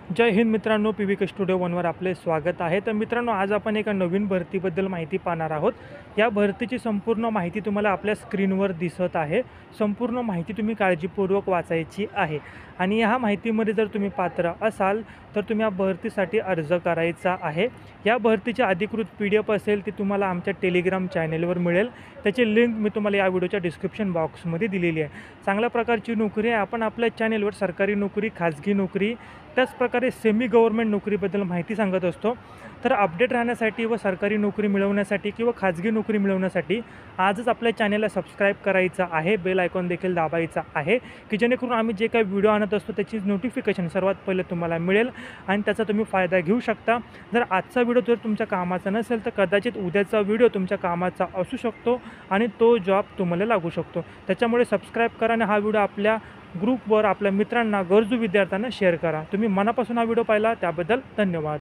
जय हिंद मित्रांनो, PVK studio वनवर आपले स्वागत आहे. तर मित्रांनो, आज आपण एका नवीन भरतीबद्दल माहिती पाहणार आहोत. या भरतीची संपूर्ण माहिती तुम्हाला आपल्या स्क्रीनवर दिसत आहे. संपूर्ण माहिती तुम्ही काळजीपूर्वक वाचायची आहे आणि ह्या माहितीमध्ये जर तुम्ही पात्र असाल तर तुम्ही या भरतीसाठी अर्ज करायचा आहे. या भरतीची अधिकृत PDF असेल ती तुम्हाला आमच्या टेलिग्राम चॅनेलवर मिळेल. त्याची लिंक मी तुम्हाला या व्हिडिओच्या डिस्क्रिप्शन बॉक्समध्ये दिलेली आहे. चांगल्या प्रकारची नोकरी आहे. आपण आपल्या चॅनेलवर सरकारी नोकरी, खाजगी नोकरी, त्याचप्रकारे सेमी गव्हर्नमेंट नोकरीबद्दल माहिती सांगत असतो. तर अपडेट राहण्यासाठी व सरकारी नोकरी मिळवण्यासाठी किंवा खाजगी नोकरी मिळवण्यासाठी आजच आपल्या चॅनेलला सबस्क्राईब करायचं आहे. बेल आयकॉन देखील दाबायचा आहे की जेणेकरून आम्ही जे काही व्हिडिओ आणत असतो त्याची नोटिफिकेशन सर्वात पहिले तुम्हाला मिळेल आणि त्याचा तुम्ही फायदा घेऊ शकता. जर आजचा व्हिडिओ जर तुमच्या कामाचा नसेल तर कदाचित उद्याचा व्हिडिओ तुमच्या कामाचा असू शकतो आणि तो जॉब तुम्हाला लागू शकतो. त्याच्यामुळे सबस्क्राईब करा आणि हा व्हिडिओ आपल्या ग्रुपवर आपल्या मित्रांना, गरजू विद्यार्थ्यांना शेअर करा. तुम्ही मनापासून हा व्हिडिओ पाहिला त्याबद्दल धन्यवाद.